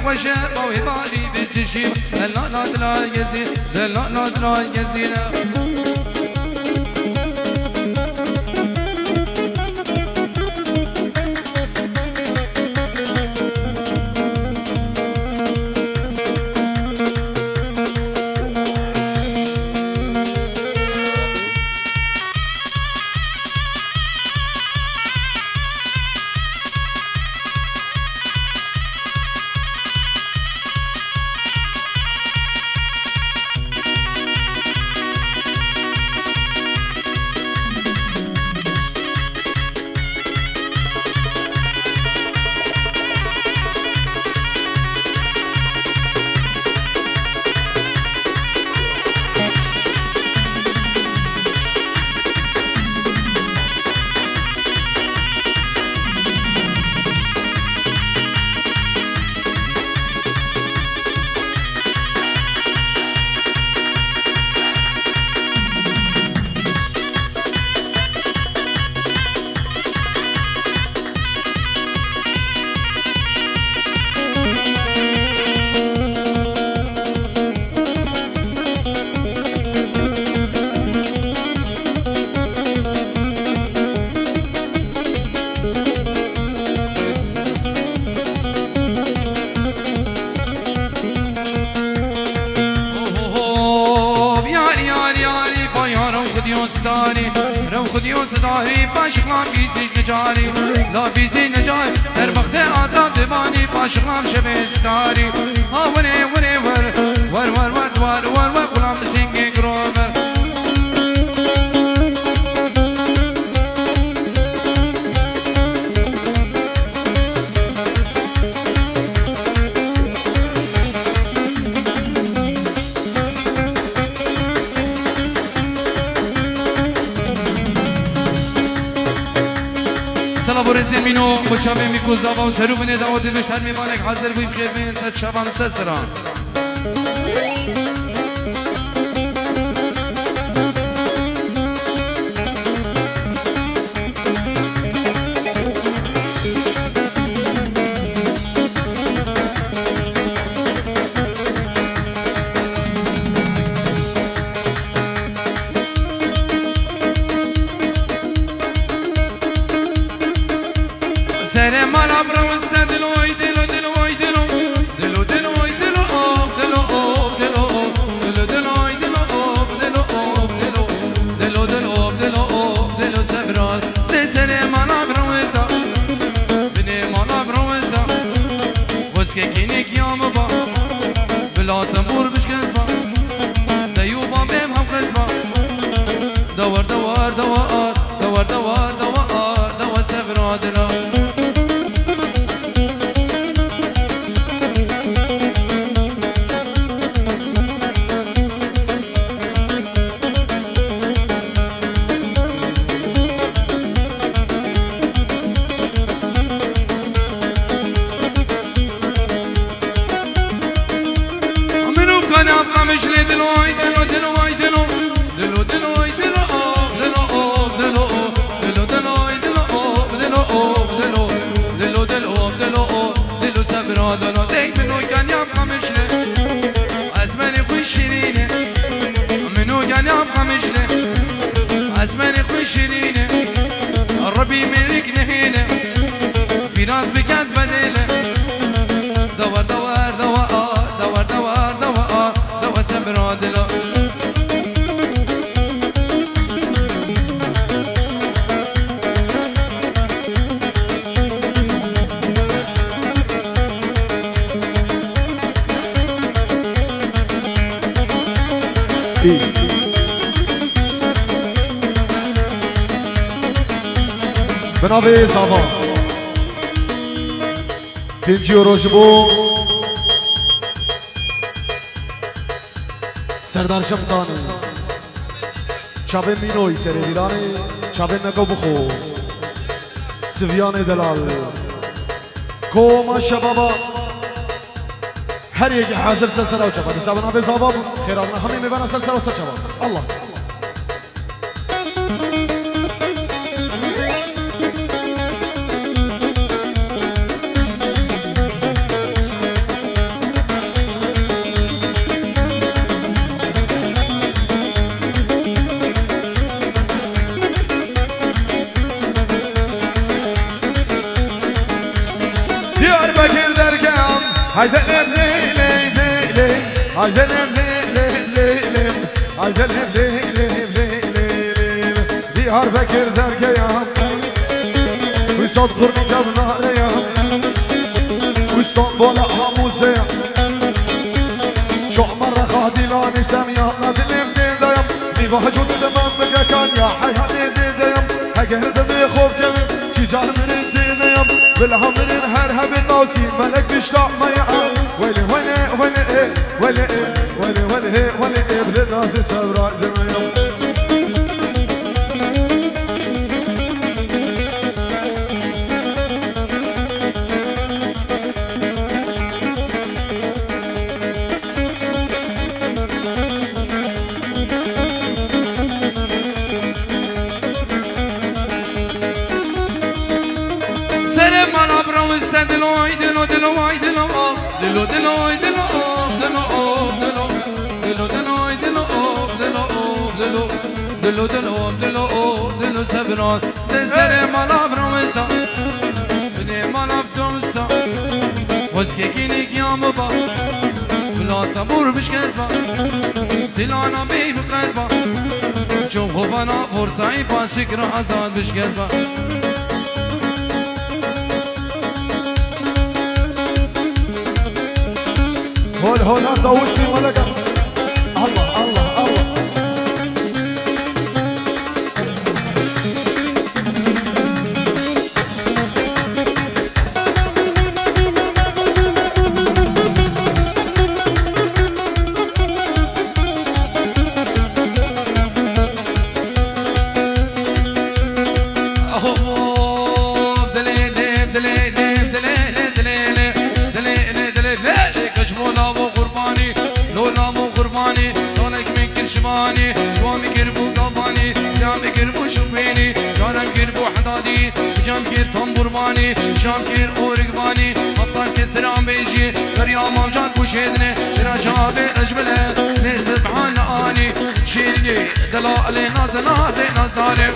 خوشه باوی باری بشتشیم دلا نادلا گزین دلا نادلا گزینه رو خودی و صداری پاشقام بیزیش نجاری لا بیزی نجاری سر وقت آزاد بانی پاشقام شبستاری ها ونه ونه ور غلام سینگی گروبر سلام برزیل مینو بچه میکوزا و سرو بنی دعوت بشتر میمانک حاضر بیم خیر بین ست شبان ست سران سر مالا برمست دلوی دلو دلوی دلو دلو دلوی دلو آب دلو آب دلو آب دلو دلوی دلو آب دلو آب دلو دلو دلو آب دلو آب دلو سبران سر مالا برمست بنی مالا برمست واسه کینی کیام با بلا تنبور بشکن با دیوبا بهم هم خش با دوار دوار دوار دوار دوار دوار دوار سبران دلو مش دلوي دلو دلوي دلو دلو دلوي دلو دلو دلو دلو دلوي دلو دلو دلو دلو دلو دلو دلو سبرا دلو ديك منو كان يبقى مشله اسمني خوش شيرينه منو كان يبقى مشله اسمني خوش شيرينه ربي ملك نهيله في ناس بكات بديله دور دور دور دور دور دور دور سبرا دلو بنابه زمان پنجی و روشبو سردار شمسانی چابه مینوی سر دیلانی چابه نگو بخو سویان دلال کوما شبابا هر یک حاضر سلسله و چابه نسا بنابه زمان خیران همه میبنن سلسله و سر چابه الله Diyarbakır dergahım Haydelim leylim leylim Haydelim leylim leylim Haydelim leylim leylim Diyarbakır dergahım Üstad kurni kavlarıyım İstanbul'a hamuzeyim Çok marra khadilani semyatla dilim dildeyim Niva hacun demem bege kan ya hayali dildeyim Heger demi خوف kevim Çicar minin dildeyim Bilhaminin her hebin nasi Melek bişlakmaya Veli veli veli veli veli veli veli Ebri nazi sevra demeyim دلوي دلو دلوي دلو دلو دلوي دلو دلو دلو دلو دلوي دلو دلو دلو دلو دلو دلو دلو سبران تزر مالا برمستا بني مالا برمستا وزكي كينيك يا مبا بلا تبور بشكزبا دلانا بي بقلبا شوف هفانا فرصاي باسك رازان بشكزبا هول هول هذا وسي ملقا الله الله الله شباني وامي كربو قباني جامي كربو شبيني جانم كربو حدادي جام كير تنبرباني شام كير اورقباني ابطال كسران بيجي دريا مامجان بوشيدني درجابي اجمله نسبحان اني شيرني دلالي ناز ناز نازالي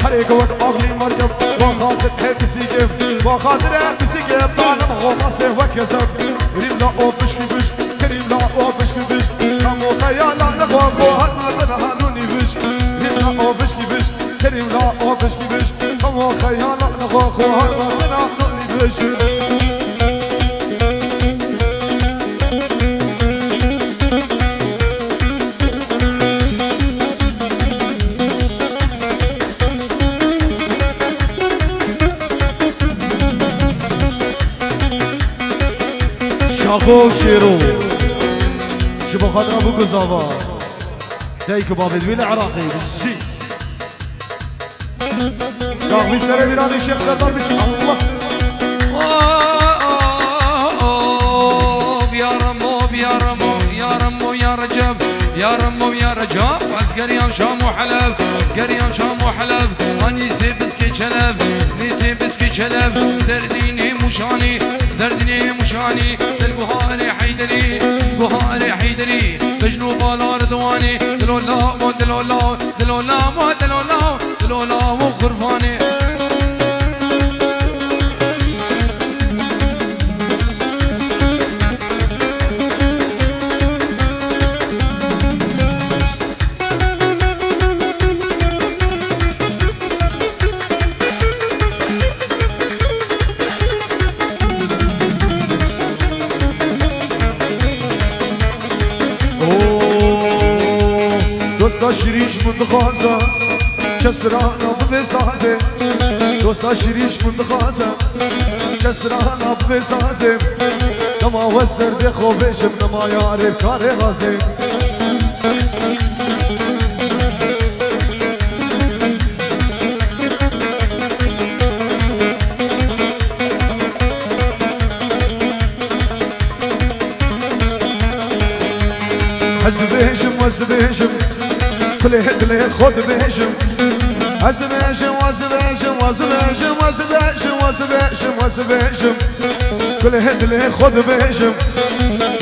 حريق وقبلي مركب وخاطر حبسي كيف وخاطر حبسي كيف طالب غمصي وكسب كريم لا اوفش كيفش كريم لا اوفش كيفش كمو خيالا نخوفو هالمدن هالوني فش كريم لا اوفش كيفش كريم لا اوفش كيفش كمو خيالا نخوفو هالمدن هالوني فش شاخو شيرو شبو خاطر ابو قزابا دايك بابي دويل عراقي بالشي صاحبي سري بلاد الشيخ سردار بشي الله يا رمو يا رمو يا رمو يا رجب يا رمو يا رجب بس قريم شام وحلب قريم شام وحلب اني سيبسكي شلب نسي بسكي شلب درديني مشاني دردني مشاني سل بهاري حيدري بهاري حيدري بجنو بالا رضواني دلولا مو دلولا دلولا مو دلولا دلولا مو خرفاني شریش من خوازه کسرانا بسازه دوستا شریش من خوازه کسرانا بسازه نما وستر دی خوبشم نما یار کار غازه بهشم وز بهشم كل هدلي خد بهشم وز بهشم وز بهشم وز بهشم وز بهشم وز بهشم وز بهشم كل هدلي خد بهشم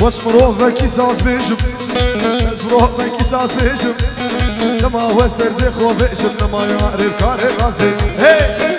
واسمروه بكيساس بهشم اسمروه بكيساس بهشم لما وسر دخو بهشم لما يعرف كار غازي هي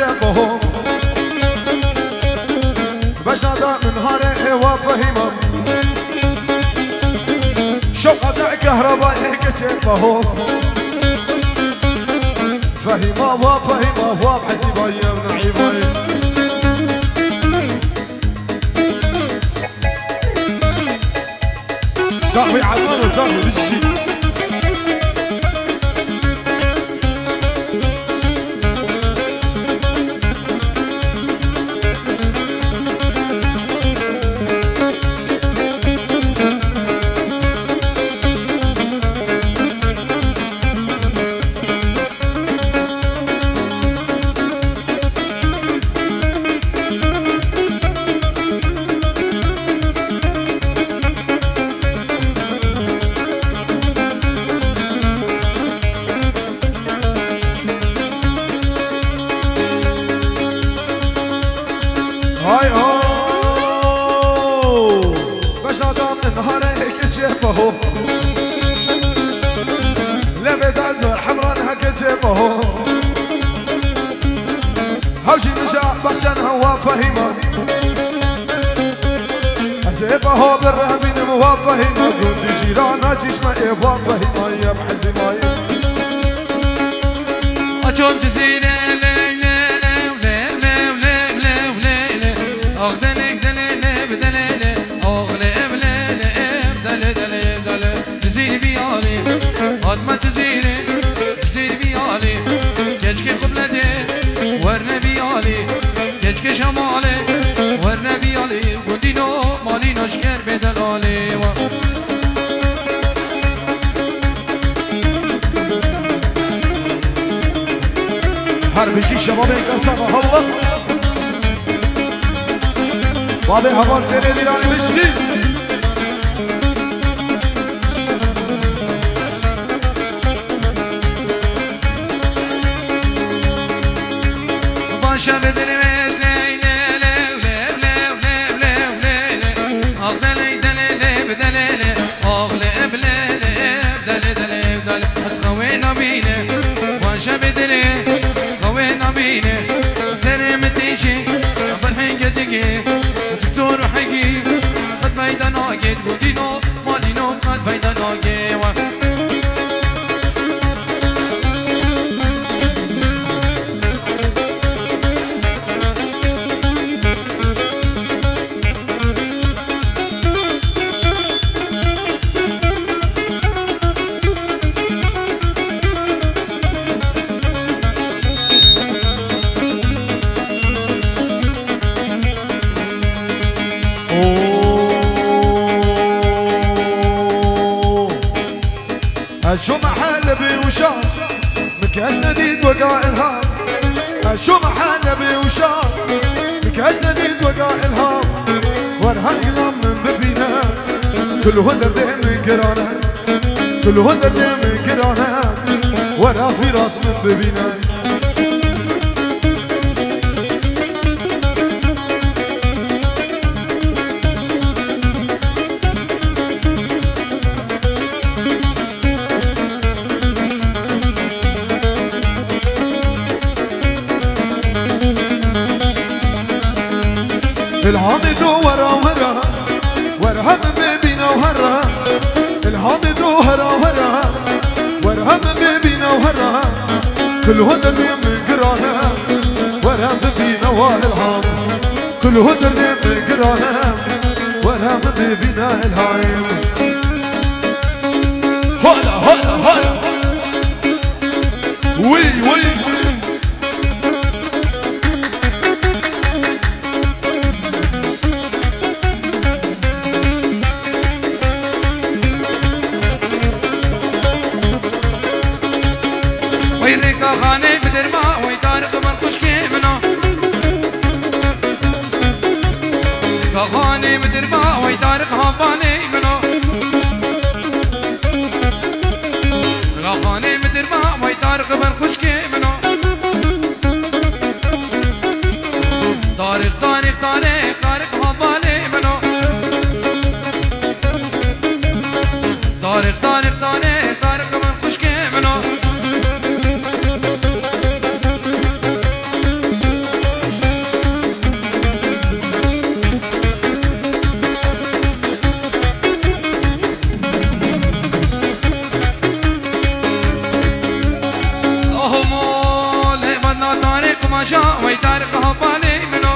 جنبهم باش نادا من هاره وفهمهم شقة كهرباء هيك جنبهم فهمها وفهمها وبحسبها يا نعيباي صاحبي عدنان وصاحبي بالشي هوشي نشاء بخشن هو فهيمان أزيبه بالرهبين هو فهيمان قد جيرانا جشمة إيوه فهيمان يا بحزيمان أجون جزيرة ليلة ليلة ليلة ليلة أغدلك دليلة بدليلة أغلق بليلة بدليلة دليلة جزيرة بيالي أدمى جزيرة جزيرة بيالي كجك قبلتي ورنا بيالي كجك شمالي ورنا بيالي قدينو مالي نشكر بدلالي حربشي شباب انقصة الله بابي هوان سيري ديراني بشي باشا بدرمت ليلة ليلة ليلة ليلة أغدلي دليلة بدليلة أغلق بليلة بدلي دلي بدلي أسخوينا بينا باشا بدري خوينا بينا سري متيشي بالحين قدقي دكتور حقي قد فايدة ناقد قدينو مالينو قد فايدة ناقد شو محل بوشار مكاس نديد وقع الهام شو محل بوشار مكاس نديد وقع الهام ورها القلم من ببينا كل هدر دم قرانا كل هدر دم قرانا ورا في راس من ببينا العامد ورا ورا ورهم ببينا وهرها الهام دوهرا ورها ورهم ببينا وهرها كلهن من قراها ورهم ببينا والهام كلهن من قراها ورهم ببينا الهام هلا هلا هلا وي وي ويريك خاني بدر ما ويطارق من خشكي منو خاني بدر ما ويطارق هباني منو خاني بدر ما ويطارق من خشكي منو طارق طارق طارق طارق هباني منو طارق طارق طارق طارق من خشكي منو ويطارق هبالي منو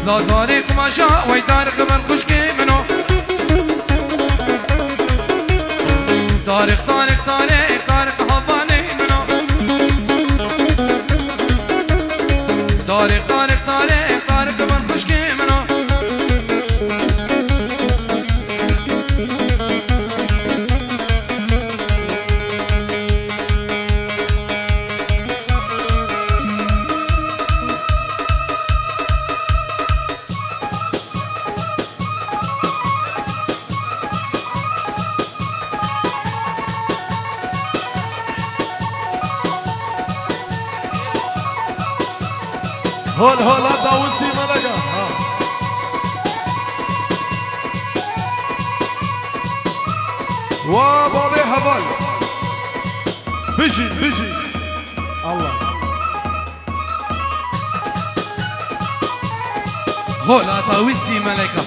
لا طارق ما شاء ويطارق من خشكي منو طارق طارق طارق طارق هبالي منو طارق طارق طارق طارق من خشكي منو هول هول داوسي ملقا وبابي هبل بيجي بيجي الله هولا تاويسي ملكة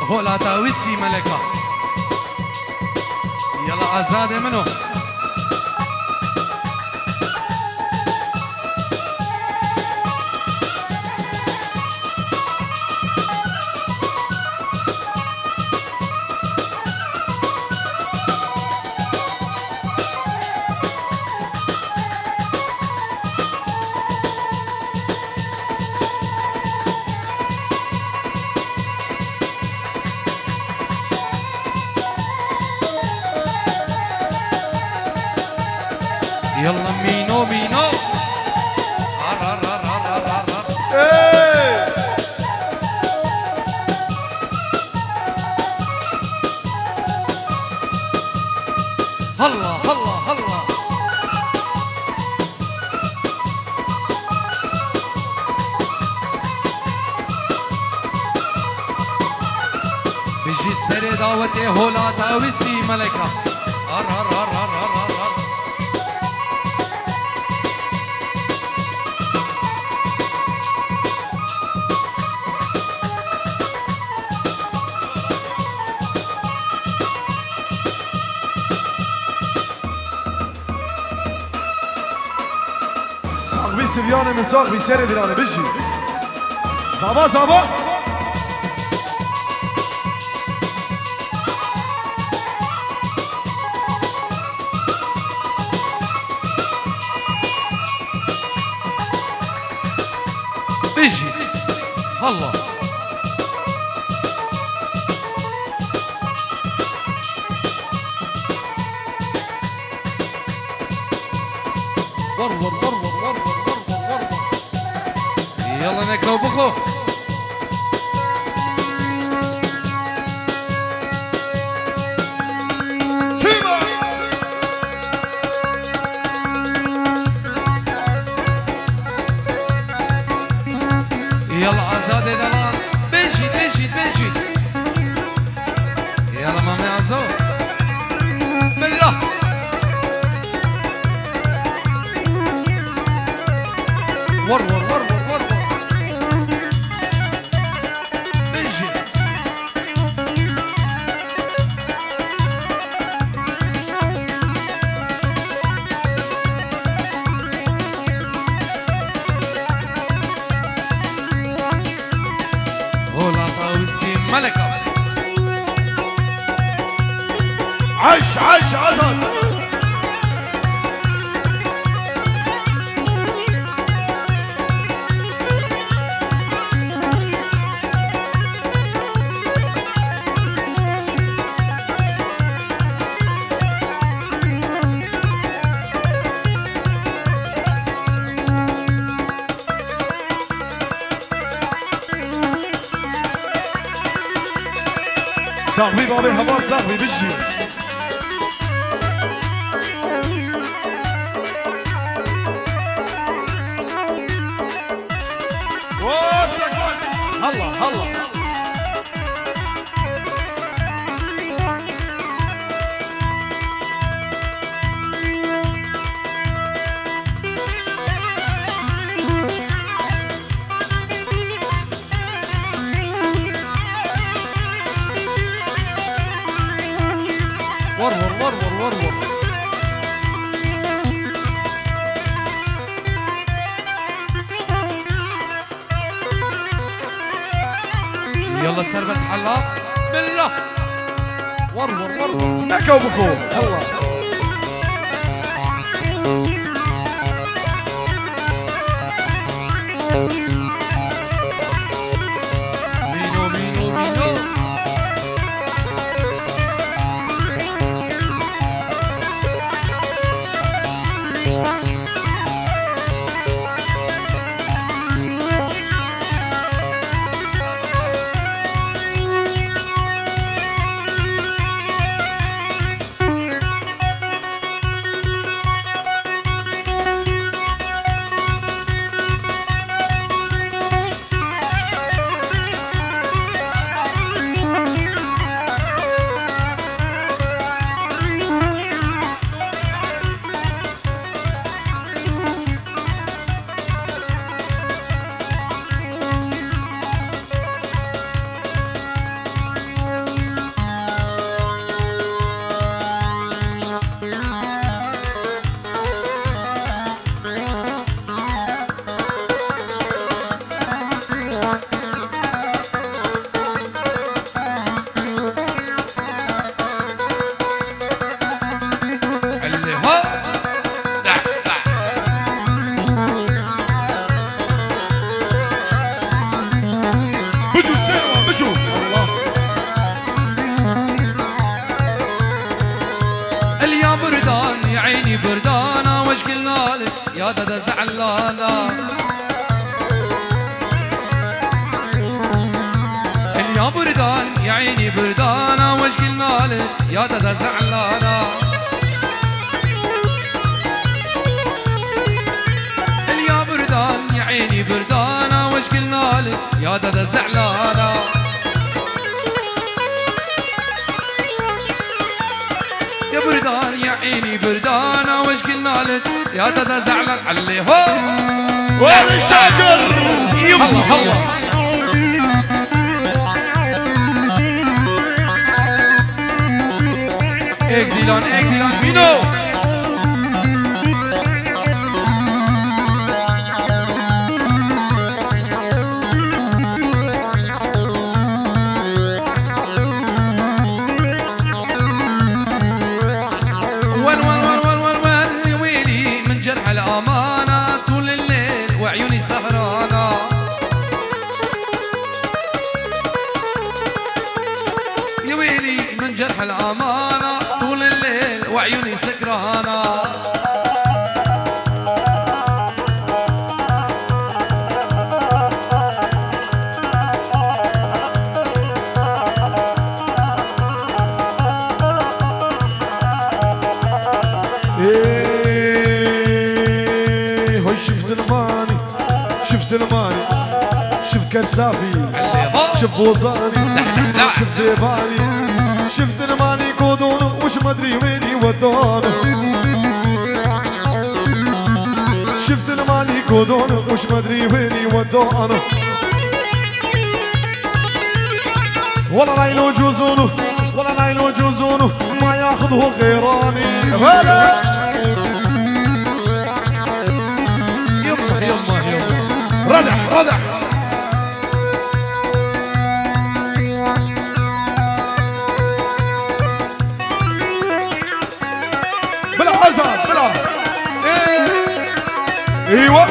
هولا تاويسي ملكة يلا آزاد منو يلا مينو مينو هلا هلا هلا بيجي السري دعوتي هولا تاويسي ملكة صاحبي سفيانة من صاحبي سيري دلانة بيجي زابا زابا بيجي هلا ورور ورور ورور ورور ورور يلا نكو بخو يلا عزاد دلال بيشيد بيشيد بيشيد يلا مامي عزاد بالله ور ور ور ور ور بيشيد هولا طاوسي ملكة عش عش عزاد صاحبي بابي هبار صاحبي بشي هلا هلا ور ور ور ور ور ور يلا سربس حلاق بالله ور ور ور ور نكو بخو هلا مينو مينو مينو عيني بردانة وش قلنا لك يا دادا زعلانة اليا بردان يا عيني بردانة وش قلنا لك يا دادا زعلانة اليا بردان يا عيني بردانة وش قلنا لك يا دادا زعلانة يا بردان يا عيني بردانة وش قلنا لك يا دادا زعلان علي هو وين شاكر يلا هلا ايك ديلان مينو جرح الأمانة طول الليل وعيوني سكرانة ايه هو شفت الماني شفت كرسافي شف وصاني شف ديباني شفت الماني كودون وش مدري وين يودون شفت الماني كودون وش مدري وين يودون ولا نايلو جوزونه ولا نايلو جوزونه ما ياخذه غيراني هلا يمه يمه يمه ردح ردح بلا حزن بلا ايوه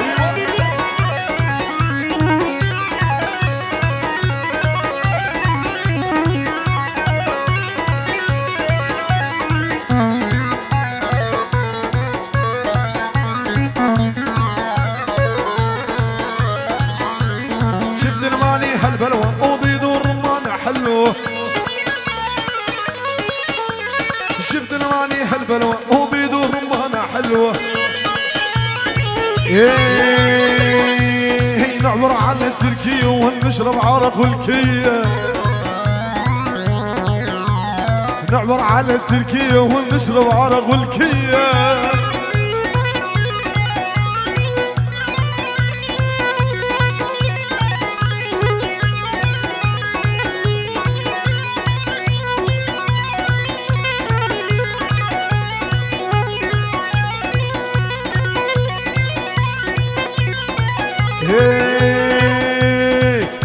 شفت الماني هالبلوى وبيدور رمان حلوه شفت الماني هالبلوى وبيدور رمان حلوه ايه نعبر على التركية ونشرب عرق والكية نعبر على التركية ونشرب عرق والكية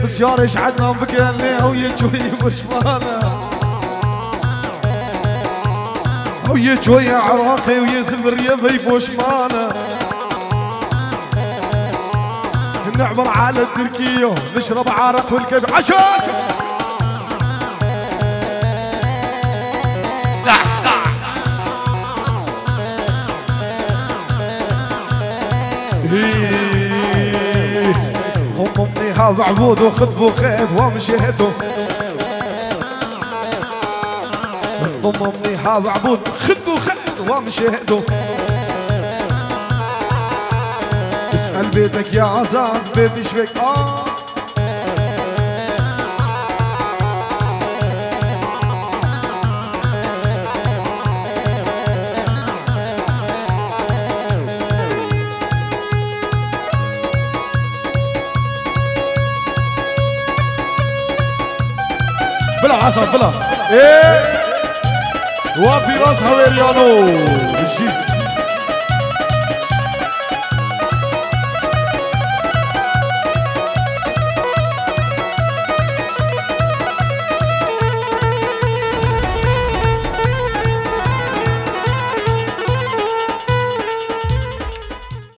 بس يا ريش عدنا بكلنا ويجوي بشمانه ويجوي عراقي ويزم الرياضي بوشمانه نعبر على التركية نشرب عرق والكبي عشاش ضمني هذا عبود وخذ بوخيت ومشيته ضمني هذا عبود خذ بوخيت ومشيته اسأل بيتك يا عزاز بيتي شبك بلا عصا بلا ايه وفي راسها ويريانو الجيل